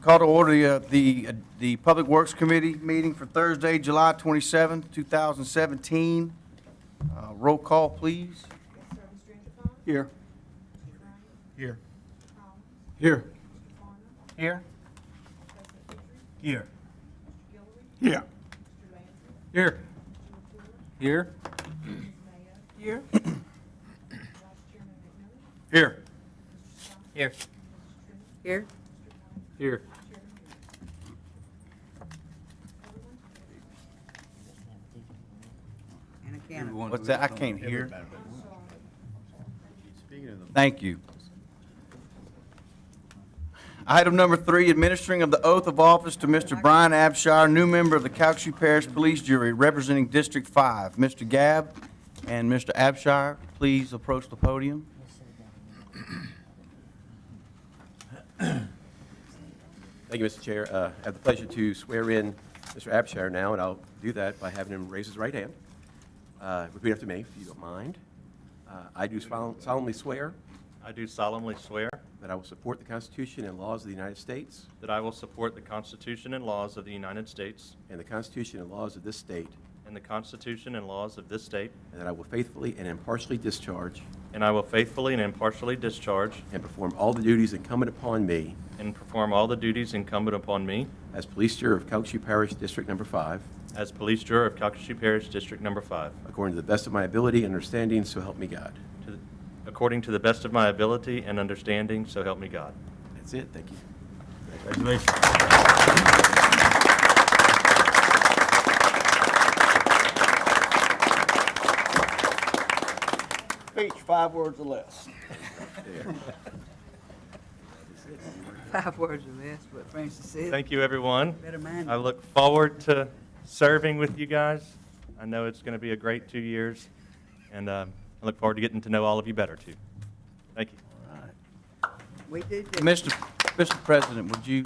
Call to order the Public Works Committee meeting for Thursday, July 27th, 2017. Roll call, please. Here. Here. Here. Here. Here. Here. Here. Here. Here. Here. Here. Here. Here. And a can of. What's that? I can't hear. Thank you. Item number 3, administering of the oath of office to Mr. Brian Afshar, new member of the Couchy Parish Police Jury representing District 5. Mr. Gabb and Mr. Afshar, please approach the podium. Thank you, Mr. Chair. I have the pleasure to swear in Mr. Afshar now, and I'll do that by having him raise his right hand. Repeat after me, if you don't mind. I do solemnly swear I do solemnly swear that I will support the Constitution and laws of the United States that I will support the Constitution and laws of the United States and the Constitution and laws of this state, and the Constitution and laws of this state, and that I will faithfully and impartially discharge and I will faithfully and impartially discharge and perform all the duties incumbent upon me and perform all the duties incumbent upon me as Police Juror of Couchy Parish District Number 5, as Police Juror of Couchy Parish District Number 5, according to the best of my ability and understanding, so help me God. according to the best of my ability and understanding, so help me God. That's it. Thank you. Congratulations. Speech, 5 words or less. 5 words or less, what Francis said. Thank you, everyone. Better mind. I look forward to serving with you guys. I know it's going to be a great 2 years, and I look forward to getting to know all of you better, too. Thank you. We do too. Mr. President, would you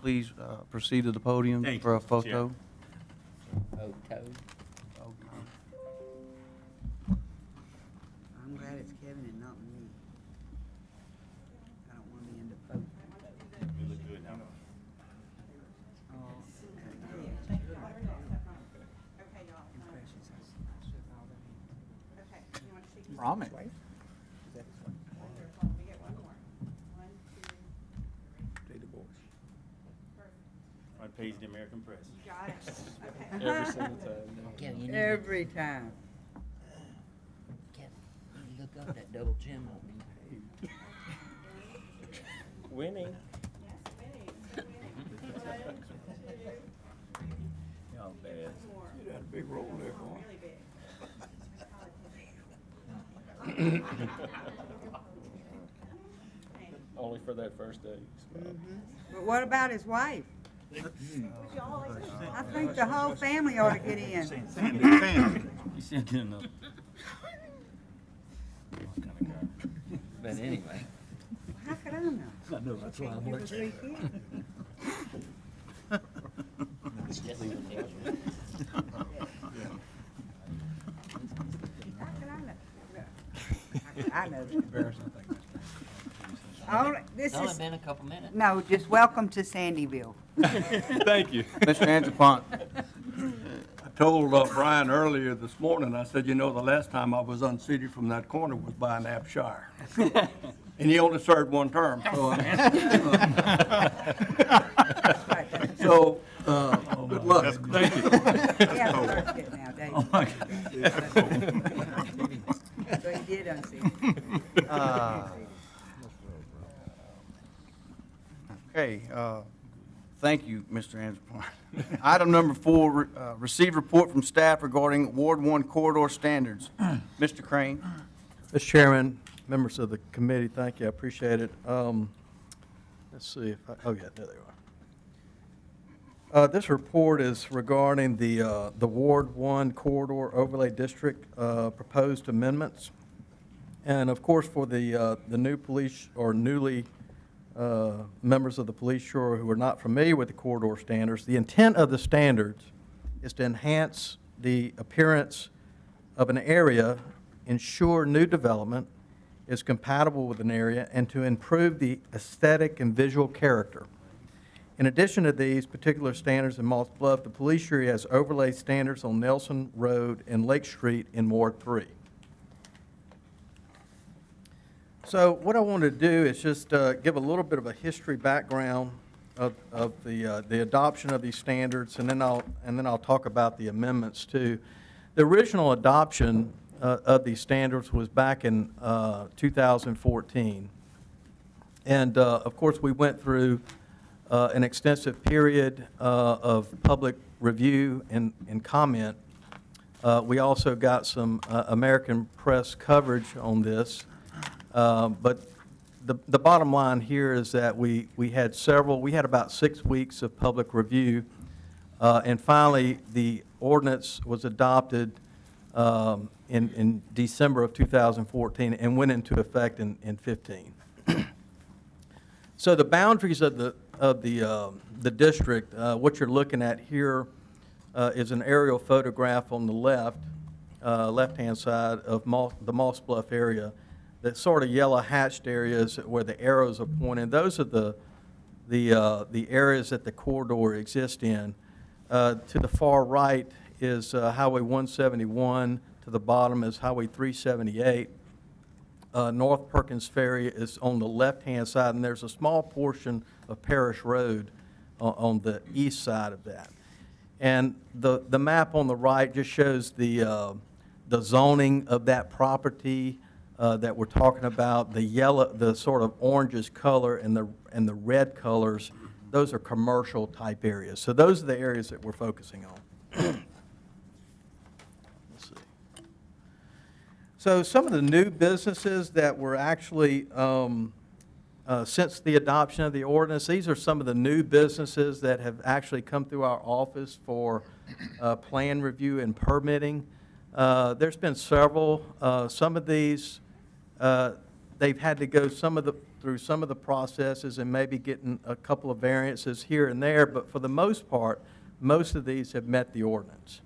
please proceed to the podium Thank for you, a photo? I'm glad it's Kevin and not me. I don't want to be in the photo. You look good now. Oh, impressions. Promise. Front page of the American Press. Got it. Okay. Every single time. Kevin, you need Every time. Kevin, you need to look up that double gem on me. Winning. Y'all bad. You had a big roll there, boy. Really big. Only for that first day. But what about his wife? I think the whole family ought to get in. You said good enough. But anyway. How could I know? I know, that's why I'm There were like. 3 kids. How could I know? I know. This It's only is, been a couple minutes. no, just welcome to Sandyville. Thank you. Mr. Angelpont. I told Brian earlier this morning, I said, you know, the last time I was unseated from that corner was by an Afshar. And he only served 1 term, so. So, good luck. Thank you. Yeah, the certificate now, Dave. Oh, my God. So he did unseat. Okay, thank you, Mr. Angelpont. Item number 4, receive report from staff regarding Ward 1 corridor standards. Mr. Crane. Mr. Chairman, members of the committee, thank you, I appreciate it. Let's see if I, oh yeah, there they are. This report is regarding the Ward 1 corridor overlay district proposed amendments. And of course, for the new police or newly members of the police jury who are not familiar with the corridor standards, the intent of the standards is to enhance the appearance of an area, ensure new development is compatible with an area, and to improve the aesthetic and visual character. In addition to these particular standards in Moss Bluff, the police jury has overlay standards on Nelson Road and Lake Street in Ward 3. So what I want to do is just give a little bit of a history background of the adoption of these standards, and then I'll talk about the amendments too. The original adoption of these standards was back in 2014, and of course we went through an extensive period of public review and comment. We also got some American press coverage on this. But the bottom line here is that we had about 6 weeks of public review, and finally the ordinance was adopted in December of 2014 and went into effect in 15. So the boundaries of the district, what you're looking at here is an aerial photograph on the left-hand side of the Moss Bluff area. The sort of yellow hatched areas where the arrows are pointing, those are the areas that the corridor exists in. To the far right is Highway 171. To the bottom is Highway 378. North Perkins Ferry is on the left-hand side, and there's a small portion of Parish Road on the east side of that. And the map on the right just shows the zoning of that property that we're talking about. The yellow, the sort of orangish color, and the red colors, those are commercial type areas. So those are the areas that we're focusing on. Let's see. So some of the new businesses that were actually, since the adoption of the ordinance, these are some of the new businesses that have actually come through our office for plan review and permitting. There's been several. Some of these, they've had to go through some of the processes and maybe getting a couple of variances here and there, but for the most part, most of these have met the ordinance.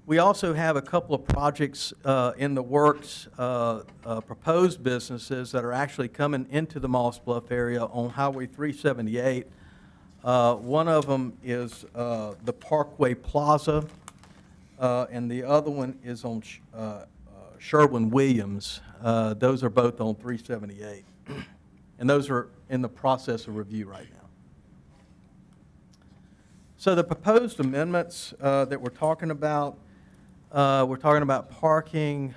We also have a couple of projects in the works, proposed businesses that are actually coming into the Moss Bluff area on Highway 378. One of them is the Parkway Plaza, and the other one is on Sherwin-Williams. Those are both on 378. And those are in the process of review right now. So the proposed amendments that we're talking about parking.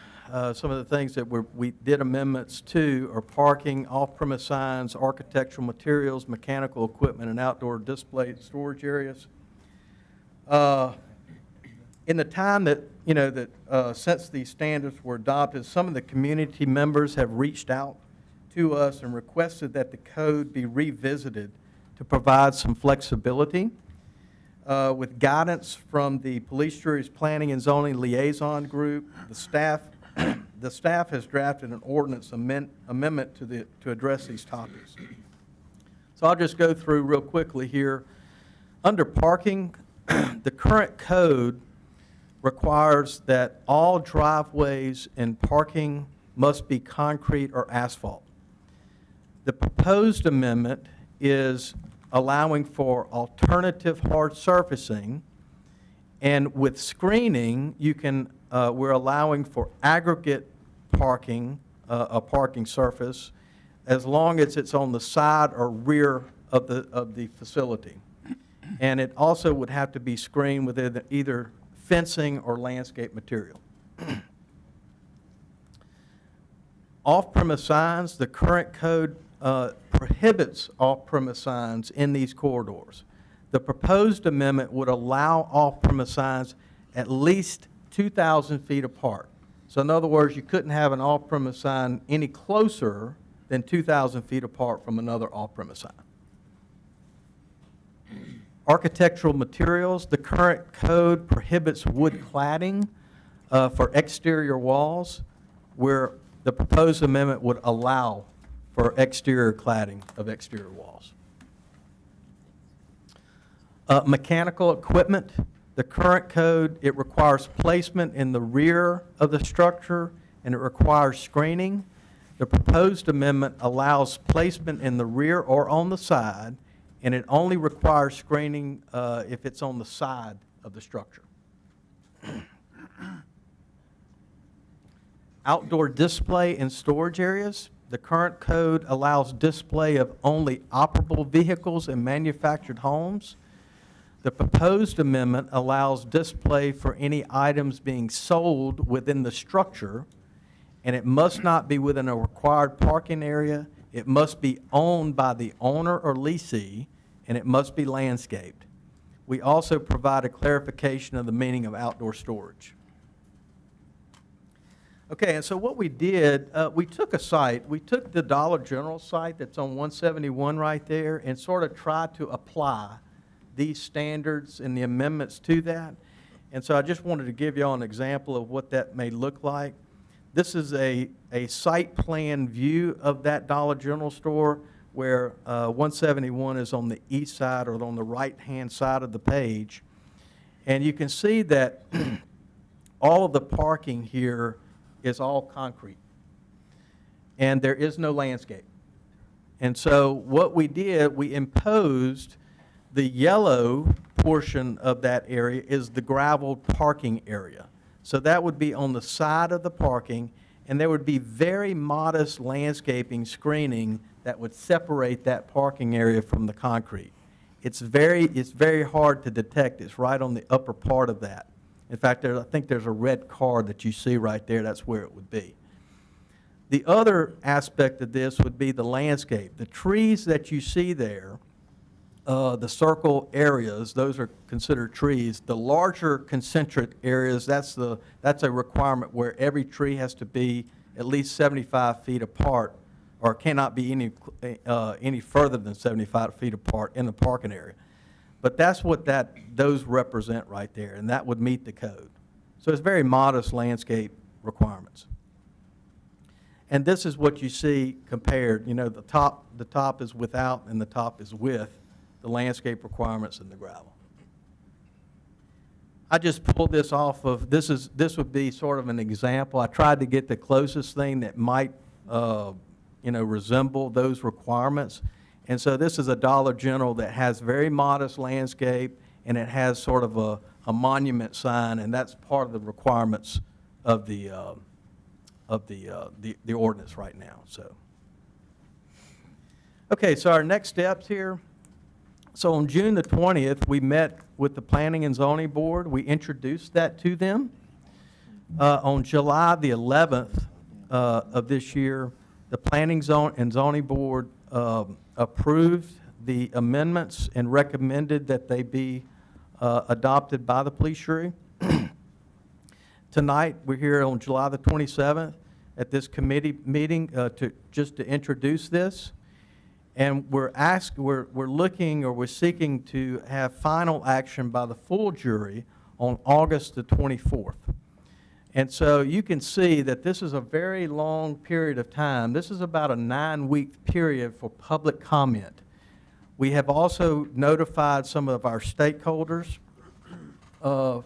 Some of the things that we did amendments to are parking, off-premise signs, architectural materials, mechanical equipment, and outdoor display storage areas. In the time that, since these standards were adopted, some of the community members have reached out to us and requested that the code be revisited to provide some flexibility. With guidance from the Police Jury's Planning and Zoning Liaison Group, the staff has drafted an ordinance amendment to address these topics. So I'll just go through real quickly here. Under parking, the current code requires that all driveways and parking must be concrete or asphalt. The proposed amendment is allowing for alternative hard surfacing, and with screening, we're allowing for aggregate parking, a parking surface, as long as it's on the side or rear of the facility. And it also would have to be screened with either fencing or landscape material. Off-premise signs, the current code prohibits off-premise signs in these corridors. The proposed amendment would allow off-premise signs at least 2,000 feet apart. So in other words, you couldn't have an off-premise sign any closer than 2,000 feet apart from another off-premise sign. Architectural materials, the current code prohibits wood cladding for exterior walls, where the proposed amendment would allow for exterior cladding of exterior walls. Mechanical equipment, the current code, it requires placement in the rear of the structure, and it requires screening. The proposed amendment allows placement in the rear or on the side, and it only requires screening if it's on the side of the structure. Outdoor display and storage areas. The current code allows display of only operable vehicles in manufactured homes. The proposed amendment allows display for any items being sold within the structure, and it must not be within a required parking area. It must be owned by the owner or leasee, and it must be landscaped. We also provide a clarification of the meaning of outdoor storage. Okay, and so what we did, we took the Dollar General site that's on 171 right there, and sort of tried to apply these standards and the amendments to that. And so I just wanted to give you all an example of what that may look like. This is a site plan view of that Dollar General store where 171 is on the east side or on the right-hand side of the page. And you can see that all of the parking here is all concrete. And there is no landscape. And so what we did, we imposed the yellow portion of that area is the graveled parking area. So that would be on the side of the parking, and there would be very modest landscaping screening that would separate that parking area from the concrete. It's very hard to detect. It's right on the upper part of that. In fact, I think there's a red car that you see right there. That's where it would be. The other aspect of this would be the landscape. The trees that you see there, the circle areas, those are considered trees. The larger concentric areas, that's a requirement where every tree has to be at least 75 feet apart, or cannot be any further than 75 feet apart in the parking area. But that's what those represent right there, and that would meet the code. So it's very modest landscape requirements. And this is what you see compared. You know, the top is without and the top is with the landscape requirements and the gravel. I just pulled this off of, this would be sort of an example. I tried to get the closest thing that might resemble those requirements. And so this is a Dollar General that has very modest landscape, and it has sort of a monument sign, and that's part of the requirements of the ordinance right now. So, okay, so our next steps here. So on June the 20th, we met with the Planning and Zoning Board. We introduced that to them. On July the 11th of this year, the Planning and Zoning Board approved the amendments and recommended that they be adopted by the police jury. Tonight, we're here on July the 27th at this committee meeting to introduce this. And we're seeking to have final action by the full jury on August the 24th. And so you can see that this is a very long period of time. This is about a 9-week period for public comment. We have also notified some of our stakeholders of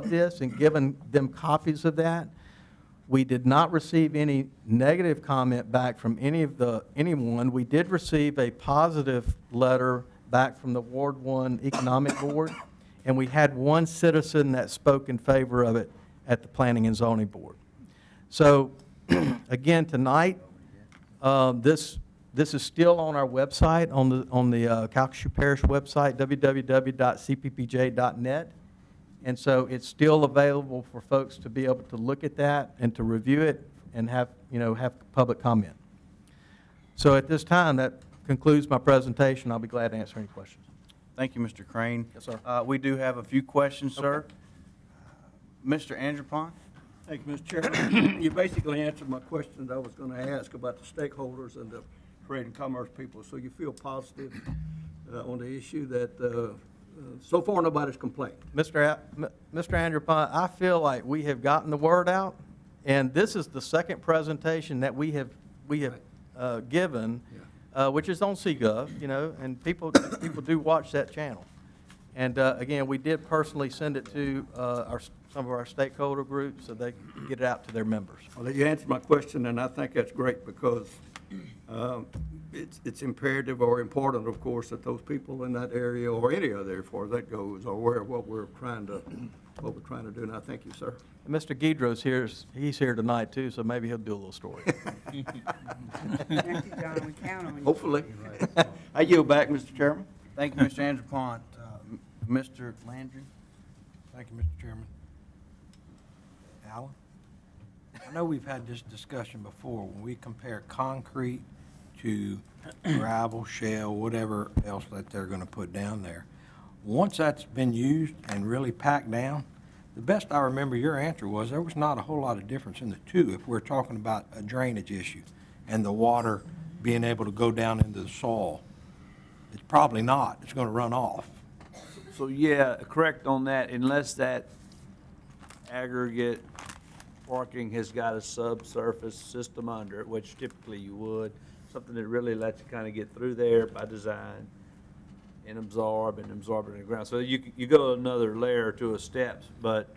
this and given them copies of that. We did not receive any negative comment back from anyone. We did receive a positive letter back from the Ward 1 Economic Board, and we had one citizen that spoke in favor of it at the Planning and Zoning Board. So, again, tonight, this is still on our website, on the Couchy Parish website, www.cppj.net. And so it's still available for folks to be able to look at that and to review it and have public comment. So at this time, that concludes my presentation. I'll be glad to answer any questions. Thank you, Mr. Crane. Yes, sir. We do have a few questions, sir. Mr. Andropon? Thank you, Mr. Chairman. You basically answered my questions I was going to ask about the stakeholders and the trade and commerce people. So you feel positive on the issue that so far nobody's complained. Mr. Andropon, I feel like we have gotten the word out, and this is the second presentation that we have given, which is on CGov, and people do watch that channel. And again, we did personally send it to our some of our stakeholder groups so they can get it out to their members. Well, you answered my question, and I think that's great because it's imperative or important, of course, that those people in that area or any other area, as far as that goes, are aware of what we're trying to do. And I thank you, sir. And Mr. Guidro's here, he's here tonight too, so maybe he'll do a little story. Thank you, John, we count on you. Hopefully. I yield back, Mr. Chairman. Thank you, Mr. Andrew Pont. Mr. Landry? Thank you, Mr. Chairman. Alan, I know we've had this discussion before. When we compare concrete to gravel, shale, whatever else that they're going to put down there, once that's been used and really packed down, the best I remember your answer was there was not a whole lot of difference in the two if we're talking about a drainage issue and the water being able to go down into the soil. It's probably not. It's going to run off. So, yeah, correct on that, unless that aggregate parking has got a subsurface system under it, which typically you would, something that really lets you kind of get through there by design and absorb it in the ground. So you go another layer or two of steps, but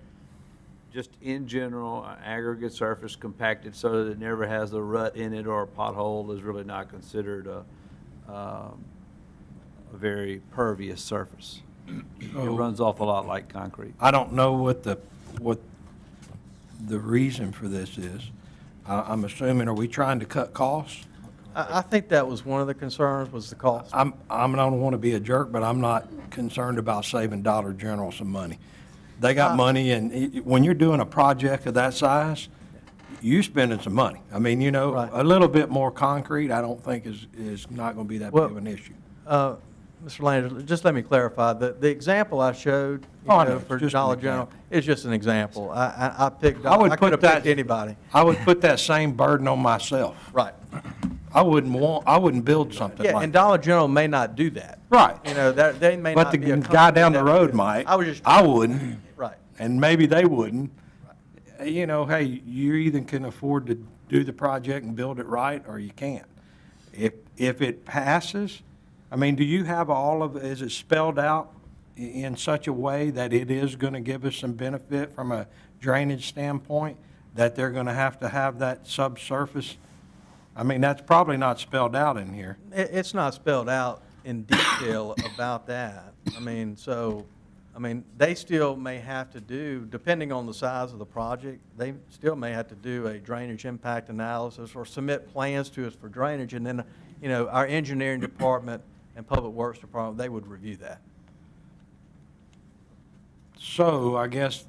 just in general, aggregate surface compacted so that it never has a rut in it or a pothole is really not considered a very pervious surface. It runs off a lot like concrete. I don't know what the reason for this is. I'm assuming, are we trying to cut costs? I think that was one of the concerns, was the cost. I don't want to be a jerk, but I'm not concerned about saving Dollar General some money. They got money, and when you're doing a project of that size, you're spending some money. I mean, you know, Right. a little bit more concrete, I don't think is not going to be that big Well, of an issue. Mr. Landry, just let me clarify, the example I showed, Oh, I know, for it's just an Dollar General, example. is just an example. I picked, I would I could put have that- picked anybody. I would put that same burden on myself. Right. I wouldn't build something Yeah, like and that. Dollar General may not do that. Right. You know, they may But not the be a guy down the company that would road do it. might. I was just. I wouldn't. Right. And maybe they wouldn't. You know, hey, you either can afford to do the project and build it right, or you can't. If it passes, I mean, do you have is it spelled out in such a way that it is going to give us some benefit from a drainage standpoint, that they're going to have that subsurface? I mean, that's probably not spelled out in here. It's not spelled out in detail about that. I mean, they still may have to do, depending on the size of the project, they still may have to do a drainage impact analysis or submit plans to us for drainage, and then, you know, our engineering department and public works department, they would review that. So I guess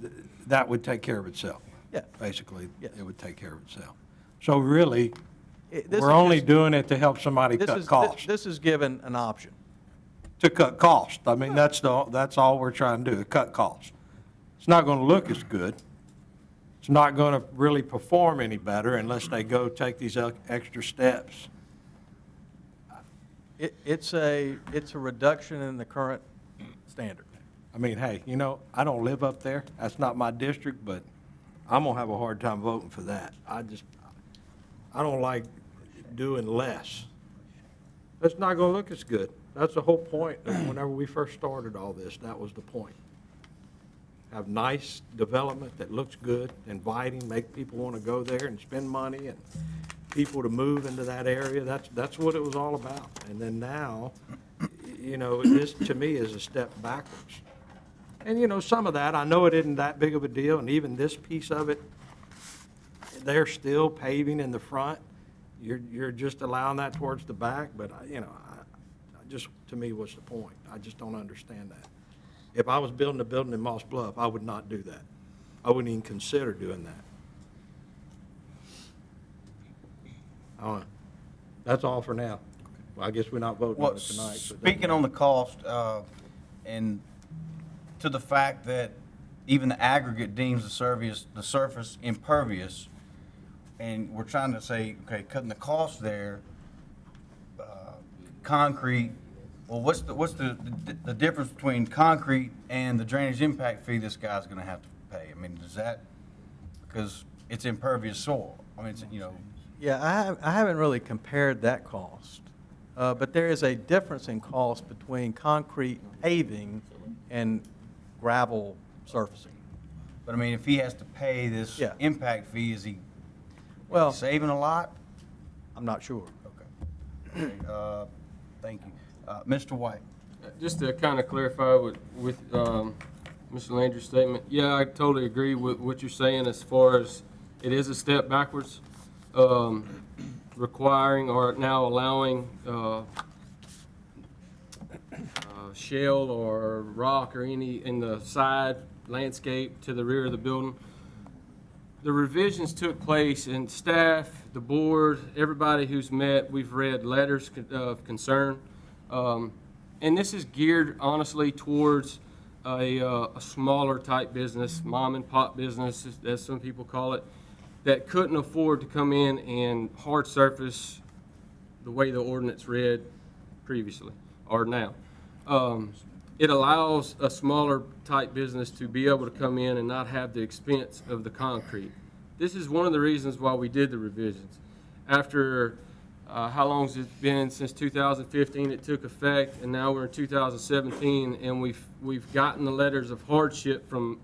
that would take care of itself. Yeah. Basically, Yes. it would take care of itself. So really, This we're is only just- doing it to help somebody this cut is- costs. This is given an option. To cut costs. I mean, that's all we're trying to do, cut costs. It's not going to look as good. It's not going to really perform any better unless they go take these extra steps. It's a reduction in the current standard. I mean, hey, you know, I don't live up there. That's not my district, but I'm going to have a hard time voting for that. I don't like doing less. It's not going to look as good. That's the whole point of whenever we first started all this, that was the point. Have nice development that looks good, inviting, make people want to go there and spend money, and people to move into that area. That's what it was all about. And then now, you know, this to me is a step backwards. And, you know, some of that, I know it isn't that big of a deal, and even this piece of it, they're still paving in the front. You're just allowing that towards the back, but, you know, just, to me, what's the point? I just don't understand that. If I was building a building in Moss Bluff, I would not do that. I wouldn't even consider doing that. I don't know. That's all for now. Well, I guess we're not voting on Well, it tonight. so it doesn't speaking on the cost, and to the fact that even the aggregate deems the surface impervious, and we're trying to say, okay, cutting the cost there, concrete, well, what's the difference between concrete and the drainage impact fee this guy's gonna have to pay? I mean, does that, because it's impervious soil, I mean, it's, you know. Yeah, I haven't really compared that cost, but there is a difference in cost between concrete paving and gravel surfacing. But I mean, if he has to pay this Yeah. impact fee, is he Well, saving a lot? I'm not sure. Okay. Thank you. Mr. White? Just to kind of clarify with Mr. Landry's statement, yeah, I totally agree with what you're saying as far as it is a step backwards, requiring or now allowing shell or rock or any in the side landscape to the rear of the building. The revisions took place, and staff, the board, everybody who's met, we've read letters of concern. And this is geared honestly towards a smaller type business, mom and pop business, as some people call it, that couldn't afford to come in and hard surface the way the ordinance read previously or now. It allows a smaller type business to be able to come in and not have the expense of the concrete. This is one of the reasons why we did the revisions. After how long has it been since 2015 it took effect, and now we're in 2017, and we've gotten the letters of hardship from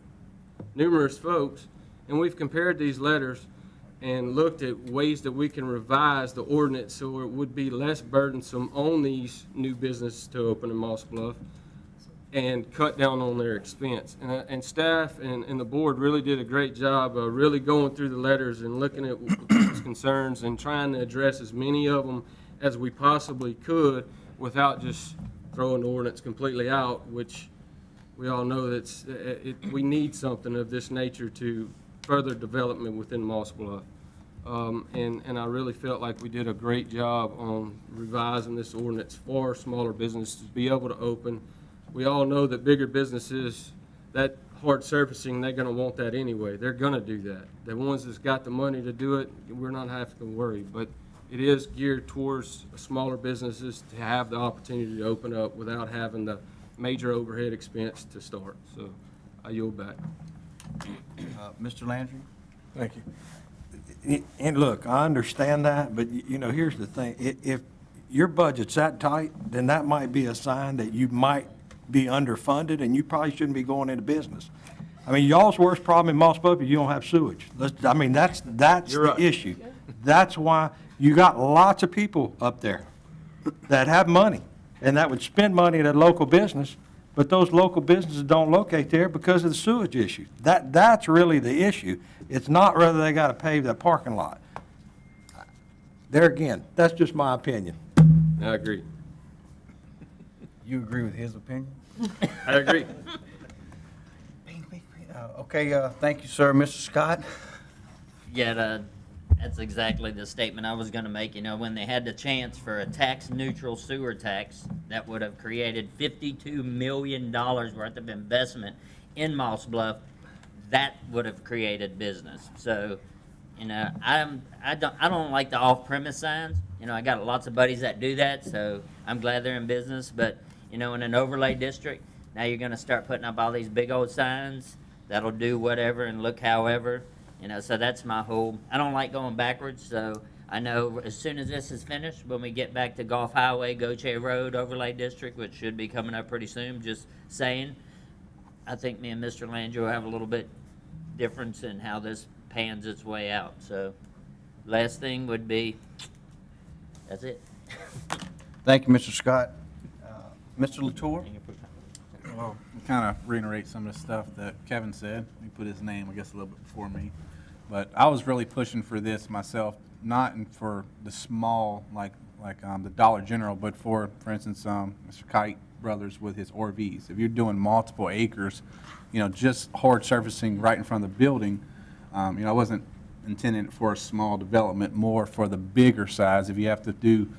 numerous folks, and we've compared these letters and looked at ways that we can revise the ordinance so it would be less burdensome on these new businesses to open in Moss Bluff and cut down on their expense. And staff and the board really did a great job of really going through the letters and looking at people's concerns and trying to address as many of them as we possibly could without just throwing the ordinance completely out, which we all know that we need something of this nature to further development within Moss Bluff. And I really felt like we did a great job on revising this ordinance for smaller businesses to be able to open. We all know that bigger businesses, that hard surfacing, they're going to want that anyway. They're going to do that. The ones that's got the money to do it, we're not having to worry. But it is geared towards smaller businesses to have the opportunity to open up without having the major overhead expense to start. So I yield back. Mr. Landry? Thank you. And look, I understand that, but you know, here's the thing. If your budget's that tight, then that might be a sign that you might be underfunded and you probably shouldn't be going into business. I mean, y'all's worst problem in Moss Bluff is you don't have sewage. I mean, that's the issue. That's why you got lots of people up there that have money and that would spend money at a local business, but those local businesses don't locate there because of the sewage issue. That's really the issue. It's not whether they got to pave that parking lot. There again, that's just my opinion. I agree. You agree with his opinion? I agree. Okay, thank you, sir. Mr. Scott? Yeah, that's exactly the statement I was going to make. You know, when they had the chance for a tax-neutral sewer tax that would have created $52 million worth of investment in Moss Bluff, that would have created business. So, you know, I don't like the off-premise signs. You know, I got lots of buddies that do that, so I'm glad they're in business. But, you know, in an overlay district, now you're going to start putting up all these big old signs that'll do whatever and look however. You know, so that's my whole, I don't like going backwards, so I know as soon as this is finished, when we get back to Gulf Highway, Couchy Road Overlay District, which should be coming up pretty soon, just saying, I think me and Mr. Landry will have a little bit difference in how this pans its way out. So last thing would be, that's it. Thank you, Mr. Scott. Mr. Latour? Well, kind of reiterate some of the stuff that Kevin said. He put his name, I guess, a little bit before me. But I was really pushing for this myself, not for the small, like the Dollar General, but for instance, Mr. Kite Brothers with his RVs. If you're doing multiple acres, you know, just hard surfacing right in front of the building, you know, I wasn't intending it for a small development, more for the bigger size. If you have to do,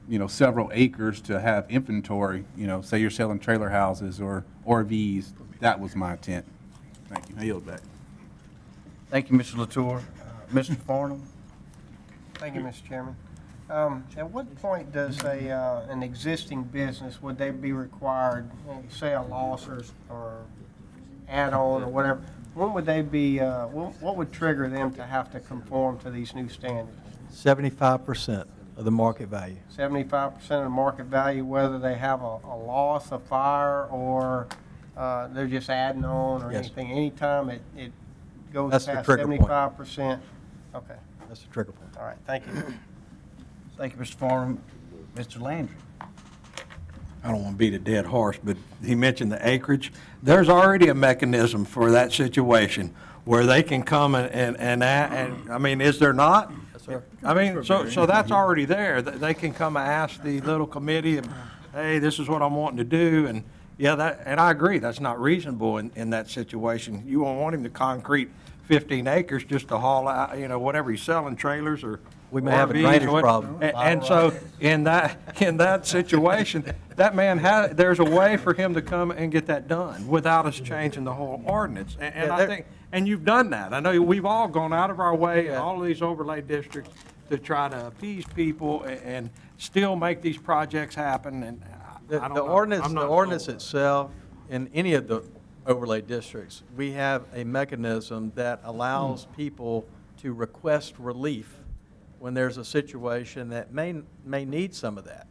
you know, several acres to have inventory, you know, say you're selling trailer houses or RVs, that was my intent. Thank you. I yield back. Thank you, Mr. Latour. Mr. Farnham? Thank you, Mr. Chairman. At what point does an existing business, would they be required, say a loss or add-on or whatever, when would they be, what would trigger them to have to conform to these new standards? 75% of the market value. 75% of the market value, whether they have a loss, a fire, or they're just adding on or Yes. anything. Anytime goes That's the past trigger point. 75%? Okay, That's the trigger point. all right, thank you. Thank you, Mr. Farnum. Mr. Landry. I don't want to beat a dead horse, but he mentioned the acreage. There's already a mechanism for that situation where they can come and I mean, is there not? Yes, sir. I mean, so that's already there. They can come and ask the little committee, hey, this is what I'm wanting to do, and yeah, and I agree, that's not reasonable in that situation. You won't want him to concrete 15 acres just to haul out, whatever he's selling, trailers or We may have a RVs, drainage what- problem. And so, in that situation, that man there's a way for him to come and get that done without us changing the whole ordinance. And Yeah, I think, and you've done that. I know we've all gone out of our way in all of these overlay districts to try to appease people and still make these projects happen, and I don't The know. ordinance, I'm the not ordinance sold. itself, in any of the overlay districts, we have a mechanism that allows people to request relief when there's a situation that may need some of that.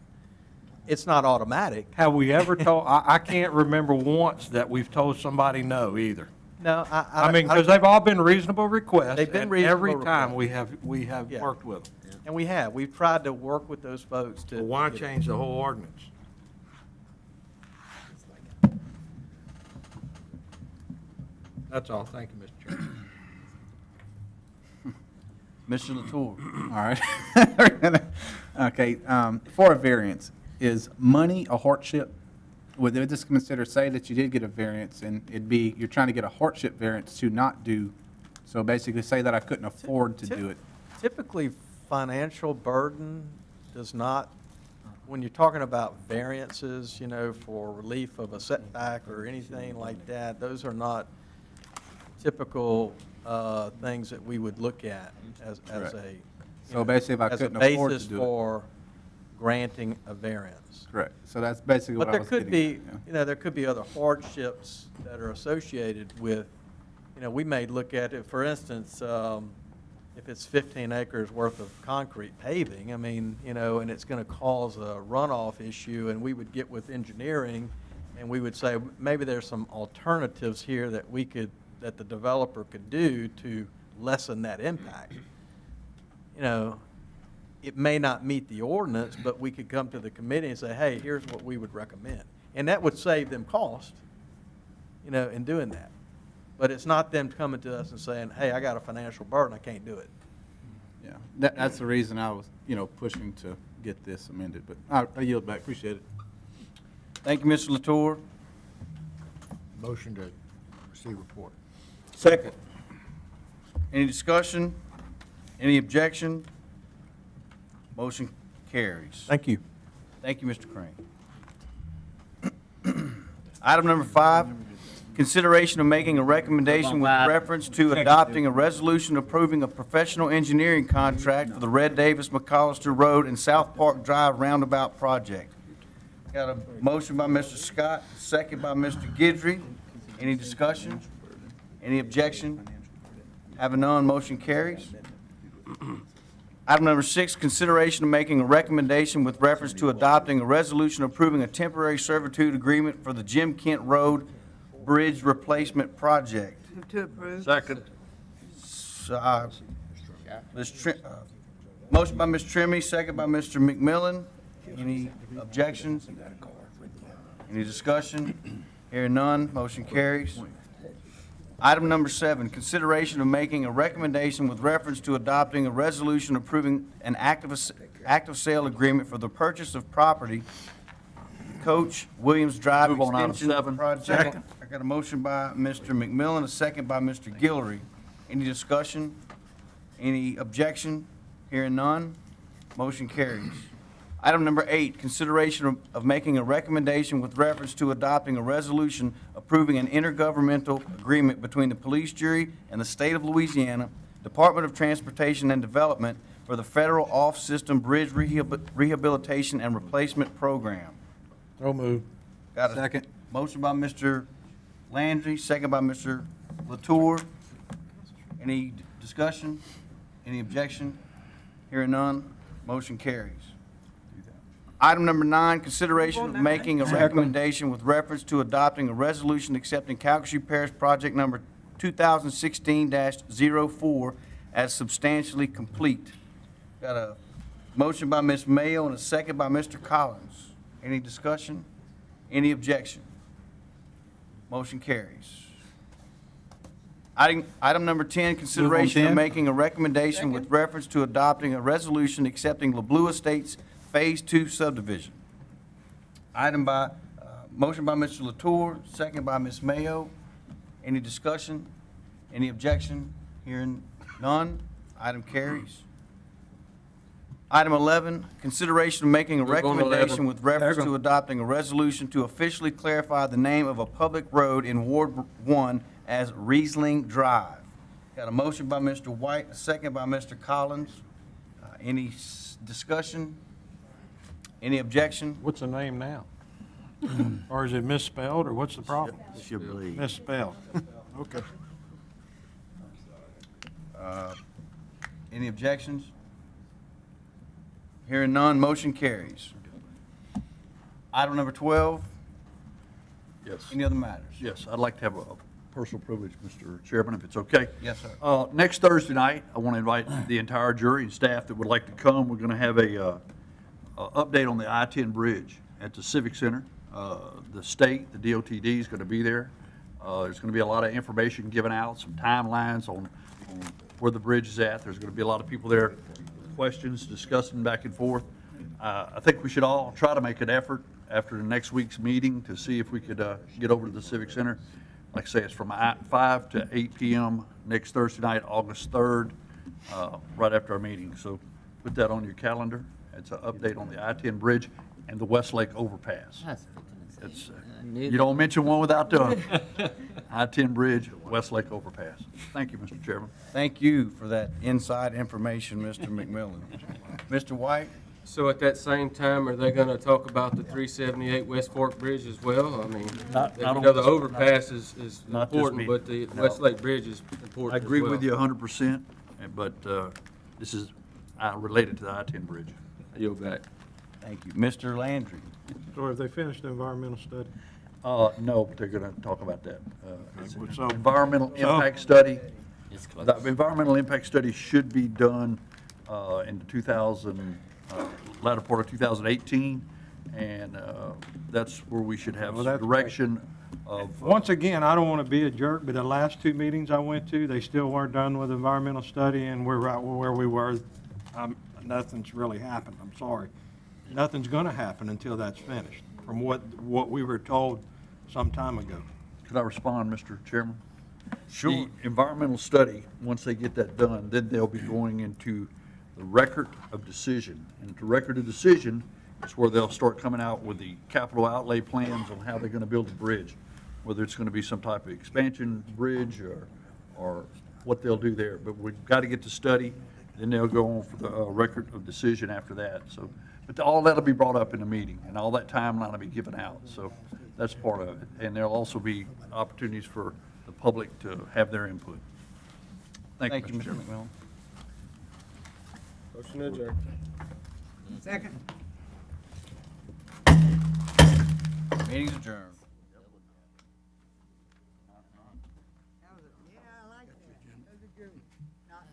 It's not automatic. Have we ever told, I can't remember once that we've told somebody no either. No, I mean, because they've all been reasonable requests. They've been and reasonable every time requests. we have Yeah. worked with them. And we've tried to work with those folks to. Well, why change the whole ordinance? That's all. Thank you, Mr. Chairman. Mr. Latour. All right. Okay, for a variance, is money a hardship? Would they just consider, say that you did get a variance and you're trying to get a hardship variance to not do, so basically say that I couldn't afford to do it. Typically, financial burden does not, when you're talking about variances, for relief of a setback or anything like that, those are not typical things that we would look at as Correct. a. So basically, if I as a couldn't afford to basis do it. for granting a variance. Correct, so that's basically what But I there was could getting be, at, yeah. there could be other hardships that are associated with, we may look at it, for instance, if it's 15 acres worth of concrete paving, and it's going to cause a runoff issue, and we would get with engineering, and we would say, maybe there's some alternatives here that that the developer could do to lessen that impact. It may not meet the ordinance, but we could come to the committee and say, hey, here's what we would recommend. And that would save them cost, in doing that. But it's not them coming to us and saying, hey, I got a financial burden, I can't do it. Yeah, that's the reason I was, pushing to get this amended, but I yield back, appreciate it. Thank you, Mr. Latour. Motion to receive report. Second. Any discussion? Any objection? Motion carries. Thank you. Thank you, Mr. Crane. Item number 5, consideration of making a recommendation with reference to adopting a resolution approving a professional engineering contract for the Red Davis Mcalister Road and South Park Drive Roundabout project. Got a motion by Mr. Scott, second by Mr. Guidry. Any discussion? Any objection? Having none, motion carries. Item number 6, consideration of making a recommendation with reference to adopting a resolution approving a temporary servitude agreement for the Jim Kent Road Bridge Replacement Project. Move to approve. Second. Motion by Ms. Trimmy, second by Mr. McMillan. Any objections? Any discussion? Hearing none, motion carries. Item number 7, consideration of making a recommendation with reference to adopting a resolution approving an active sale agreement for the purchase of property, Coach Williams Drive Move on item Extension 7. Project. Second. I got a motion by Mr. McMillan, a second by Mr. Guillory. Any discussion? Any objection? Hearing none, motion carries. Item number 8, consideration of making a recommendation with reference to adopting a resolution approving an intergovernmental agreement between the police jury and the state of Louisiana, Department of Transportation and Development for the Federal Off-System Bridge Rehabilitation and Replacement Program. So moved. Got a Second. motion by Mr. Landry, second by Mr. Latour. Any discussion? Any objection? Hearing none, motion carries. Item number 9, consideration of making a recommendation with reference to adopting a resolution accepting Couchy Parish Project number 2016-04 as substantially complete. Got a motion by Ms. Mayo and a second by Mr. Collins. Any discussion? Any objection? Motion carries. Item number 10, consideration of 10. making a recommendation with reference to adopting a resolution accepting LeBlue Estates Phase 2 subdivision. Motion by Mr. Latour, second by Ms. Mayo. Any discussion? Any objection? Hearing none, item carries. Item 11, consideration of making a Move on to 11. recommendation with reference to adopting a resolution to officially clarify the name of a public road in Ward 1 as Riesling Drive. Got a motion by Mr. White, a second by Mr. Collins. Any discussion? Any objection? What's the name now? Or is it misspelled, or what's the problem? Misspelled. Okay. Any objections? Hearing none, motion carries. Item number 12, Yes, any other matters? yes, I'd like to have a personal privilege, Mr. Chairman, if it's okay. Yes, sir. Next Thursday night, I want to invite the entire jury and staff that would like to come. We're going to have a update on the I-10 bridge at the Civic Center. The state, the DOTD is going to be there. There's going to be a lot of information given out, some timelines on where the bridge is at. There's going to be a lot of people there, questions, discussing back and forth. I think we should all try to make an effort after the next week's meeting to see if we could get over to the Civic Center. Like I say, it's from 5 to 8 p.m. next Thursday night, August 3rd, right after our meeting. So put that on your calendar. It's an update on the I-10 bridge and the Westlake overpass. It's, you don't mention one without the other. I-10 bridge, Westlake overpass. Thank you, Mr. Chairman. Thank you for that inside information, Mr. McMillan. Mr. White? So at that same time, are they gonna talk about the 378 West Fork Bridge as well? I mean, Not you on know, the this- overpass is not this important, meeting. but the No. Westlake Bridge is important I as agree well. with you 100%, but this is related to the I-10 bridge. I yield back. Thank you. Mr. Landry? So have they finished the environmental study? No, but they're going to talk about that. It's an So- environmental so- impact study. It's close. The environmental impact study should be done in the latter part of 2018, and that's where we should have Well, some that's direction of. Once again, I don't want to be a jerk, but the last two meetings I went to, they still weren't done with the environmental study, and we're right where we were. Nothing's really happened, I'm sorry. Nothing's going to happen until that's finished, from what we were told some time ago. Could I respond, Mr. Chairman? Sure. The environmental study, once they get that done, then they'll be going into the record of decision. And the record of decision is where they'll start coming out with the capital outlay plans on how they're going to build the bridge, whether it's going to be some type of expansion bridge or what they'll do there. But we've got to get the study, then they'll go on for the record of decision after that. So, but all that'll be brought up in the meeting, and all that timeline will be given out. So that's part of it. And there'll also be opportunities for the public to have their input. Thank you, Mr. Chairman. McMillan. Motion adjourned. Second. Meeting's adjourned. Yeah, I like that. That was a good one. Not.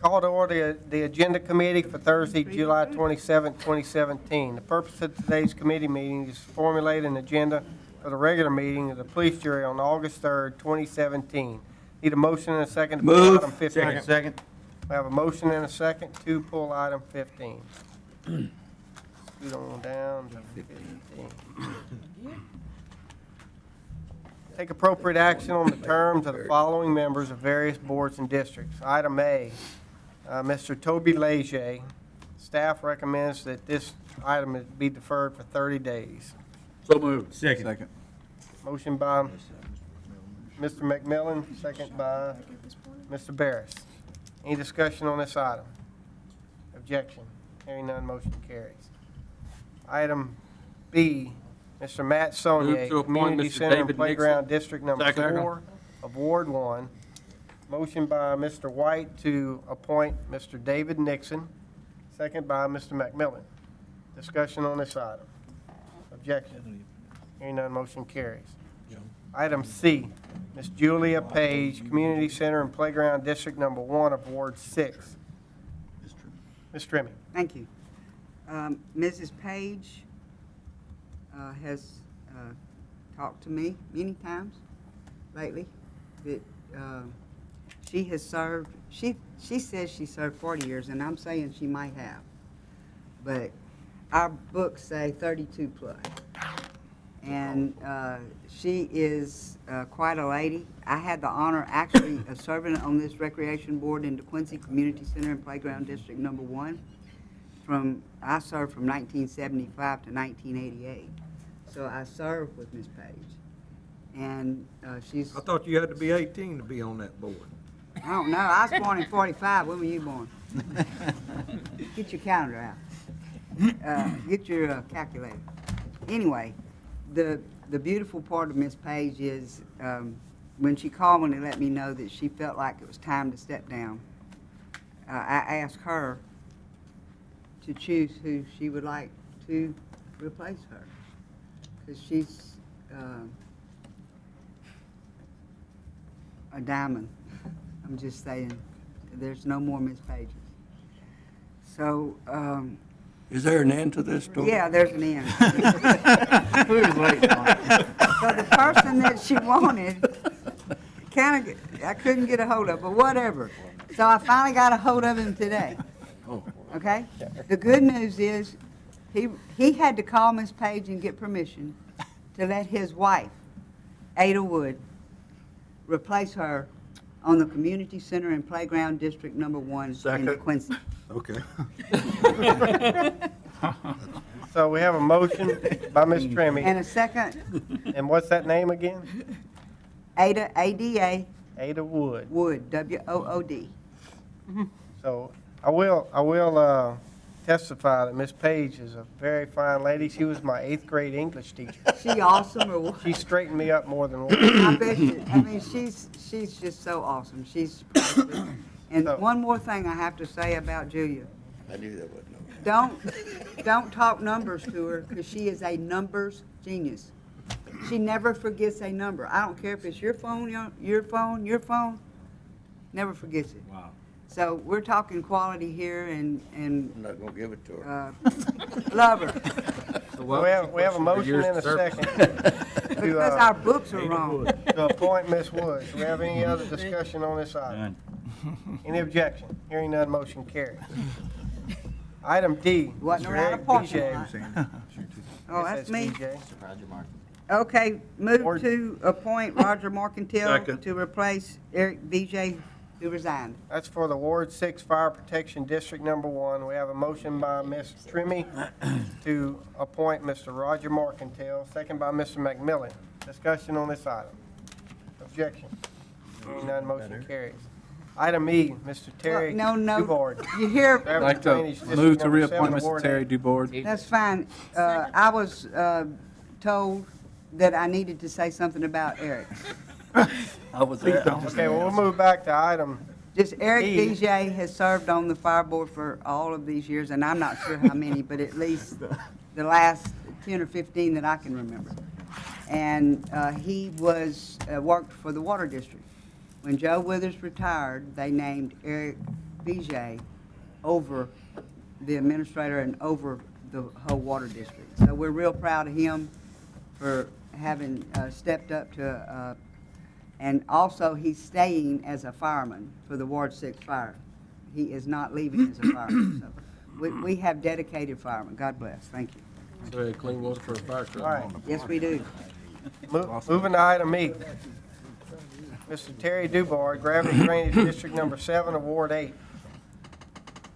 Call to order the Agenda Committee for Thursday, July 27, 2017. The purpose of today's committee meeting is to formulate an agenda for the regular meeting of the police jury on August 3, 2017. Need a motion and a second to pull item 15. Second. We have a motion and a second to pull item 15. Scoot on down to 15. Take appropriate action on the terms of the following members of various boards and districts. Item A, Mr. Toby Leger. Staff recommends that this item be deferred for 30 days. So moved. Second. Motion by Mr. McMillan, second by Mr. Barris. Any discussion on this item? Objection. Hearing none, motion carries. Item B, Mr. Matt Sonier, Move to appoint Community Mr. Center and David Playground Nixon. District Number Second. 4 of Ward 1, Motion by Mr. White to appoint Mr. David Nixon, second by Mr. McMillan. Discussion on this item. Objection. Hearing none, motion carries. Item C, Ms. Julia Page, Community Center and Playground District Number 1 of Ward 6. Ms. Trimmie. Thank you. Mrs. Page has talked to me many times lately that she has served, she says she served 40 years, and I'm saying she might have. But our books say 32 plus. And she is quite a lady. I had the honor actually of serving on this recreation board in DeQuincy Community Center and Playground District Number 1. I served from 1975 to 1988. So I served with Ms. Page. And she's... I thought you had to be 18 to be on that board. I don't know. I was born in 45. When were you born? Get your calendar out. Get your calculator. Anyway, the beautiful part of Miss Page is when she called me to let me know that she felt like it was time to step down, I asked her to choose who she would like to replace her. Because she's a diamond. I'm just saying, there's no more Miss Pages. So, Is there an end to this story? yeah, there's an end. So the person that she wanted, I couldn't get a hold of, but whatever. So I finally got a hold of him today. Okay? The good news is, he had to call Miss Page and get permission to let his wife, Ada Wood, replace her on the Community Center and Playground District Number 1 in DeQuincy. Okay. So we have a motion by Ms. Trimmie. And a second, And what's that name again? Ada, A-D-A, Ada Wood. Wood, W-O-O-D. So I will testify that Miss Page is a very fine lady. She was my 8th grade English teacher. She awesome or what? She straightened me up more than once. I bet you. I mean, she's just so awesome. She's priceless. And So- one more thing I have to say about Julia. I knew that wasn't Don't talk numbers to her, because she is a numbers genius. She never forgets a number. I don't care if it's your phone, your phone, never forgets it. Wow. So we're talking quality here, and I'm not gonna give it to her. love her, So we have a motion and a second because our books are wrong. to appoint Ms. Wood. Do we have any other discussion on this item? Any objection? Hearing none, motion carries. Item D. Wasn't Mr. around a Eric parking BJ. lot. Oh, that's me. SSBJ. Roger Martin. Okay, move Or- to appoint Roger Marcantel Second. to replace Eric BJ, who resigned. That's for the Ward 6 Fire Protection District Number 1. We have a motion by Ms. Trimmie to appoint Mr. Roger Marcantel, second by Mr. McMillan. Discussion on this item. Objection. Hearing none, motion carries. Item E, Mr. Terry No, Dubard. you hear, I'd like to move to reappoint Mr. Terry Dubard. that's fine. I was told that I needed to say something about Eric. I was there. Okay, well, we'll move back to item. Just Eric E. BJ has served on the fire board for all of these years, and I'm not sure how many, but at least the last 10 or 15 that I can remember. And he was worked for the water district. When Joe Withers retired, they named Eric BJ over the administrator and over the whole water district. So we're real proud of him for having stepped up to, and also he's staying as a fireman for the Ward 6 fire. He is not leaving as a fireman. So we have dedicated firemen. God bless. Thank you. So they clean water for a fire truck. All right, Yes, we do. moving to item E. Mr. Terry Dubard, Gravity Drainage District Number 7 of Ward 8.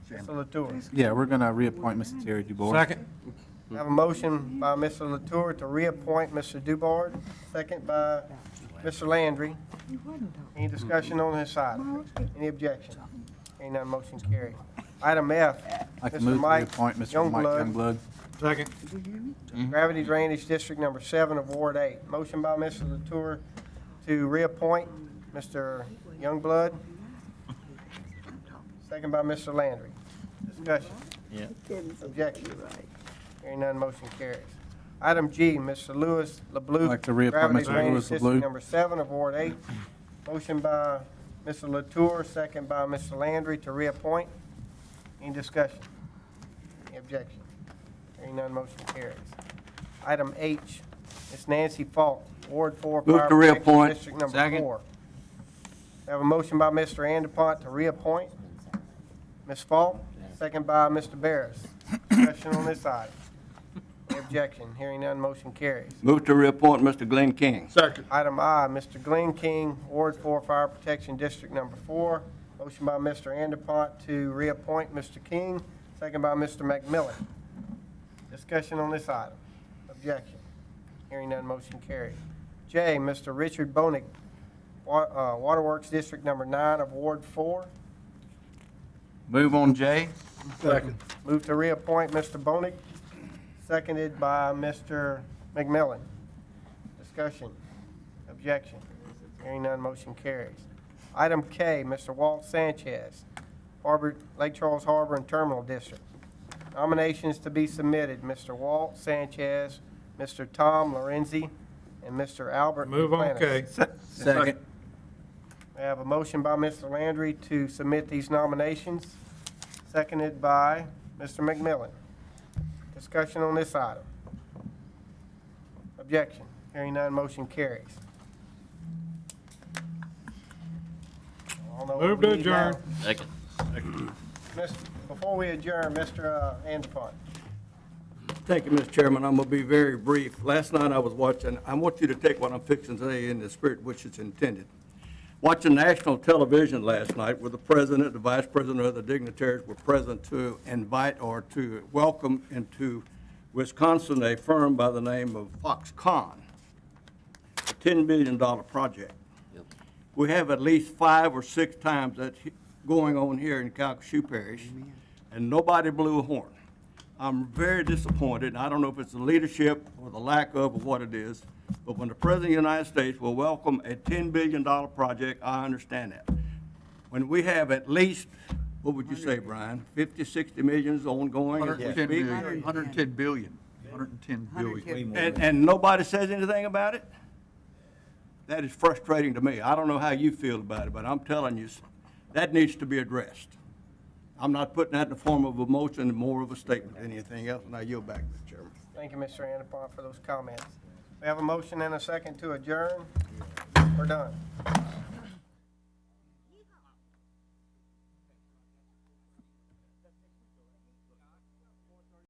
Mr. Latour. Yeah, we're gonna reappoint Mr. Terry Dubard. Second. Have a motion by Mr. Latour to reappoint Mr. Dubard, second by Mr. Landry. Any discussion on this item? Any objection? Hearing none, motion carried. Item F, I'd like to Mr. move to Mike reappoint Mr. Mike Youngblood, Youngblood. Second. Gravity Drainage District Number 7 of Ward 8. Motion by Mr. Latour to reappoint Mr. Youngblood. Second by Mr. Landry. Discussion. Yeah. Objection. Hearing none, motion carries. Item G, Mr. Lewis LeBlue. I'd like to reappoint Gravity Mr. Drainage Lewis District LeBlue. Number 7 of Ward 8. Motion by Mr. Latour, second by Mr. Landry to reappoint. Any discussion? Any objection? Hearing none, motion carries. Item H, Ms. Nancy Falk, Ward 4 Move Fire to Protection reappoint. District Number Second. 4. We have a motion by Mr. Anderpont to reappoint. Ms. Falk, second by Mr. Barris. Discussion on this item. Any objection? Hearing none, motion carries. Move to reappoint Mr. Glenn King. Second. Item I, Mr. Glenn King, Ward 4 Fire Protection District Number 4. Motion by Mr. Anderpont to reappoint Mr. King, second by Mr. McMillan. Discussion on this item. Objection. Hearing none, motion carried. J, Mr. Richard Bonig, Waterworks District Number 9 of Ward 4. Move on J. Second. Move to reappoint Mr. Bonig, seconded by Mr. McMillan. Discussion. Objection. Hearing none, motion carries. Item K, Mr. Walt Sanchez, Lake Charles Harbor and Terminal District. Nominations to be submitted, Mr. Walt Sanchez, Mr. Tom Lorenzi, and Mr. Albert Move on McClanis. K. Second. We have a motion by Mr. Landry to submit these nominations, seconded by Mr. McMillan. Discussion on this item. Objection. Hearing none, motion carries. All know what Move we to need now. adjourn. Second. Before we adjourn, Mr. Anderpont. Thank you, Mr. Chairman. I'm going to be very brief. Last night I was watching, I want you to take what I'm fixing today in the spirit which it's intended. Watching national television last night where the president, the vice president, other dignitaries were present to invite or to welcome into Wisconsin a firm by the name of Foxconn, a $10 billion project. We have at least 5 or 6 times that going on here in Couchy Parish, and nobody blew a horn. I'm very disappointed, and I don't know if it's the leadership or the lack of or what it is, but when the President of the United States will welcome a $10 billion project, I understand that. When we have at least, what would you say, Brian, 50, 60 millions ongoing as we 110 speak? billion, 110 billion, 110 billion. And nobody says anything about it? That is frustrating to me. I don't know how you feel about it, but I'm telling you, that needs to be addressed. I'm not putting that in the form of a motion, more of a statement than anything else, and I yield back, Mr. Chairman. Thank you, Mr. Anderpont, for those comments. We have a motion and a second to adjourn. We're done.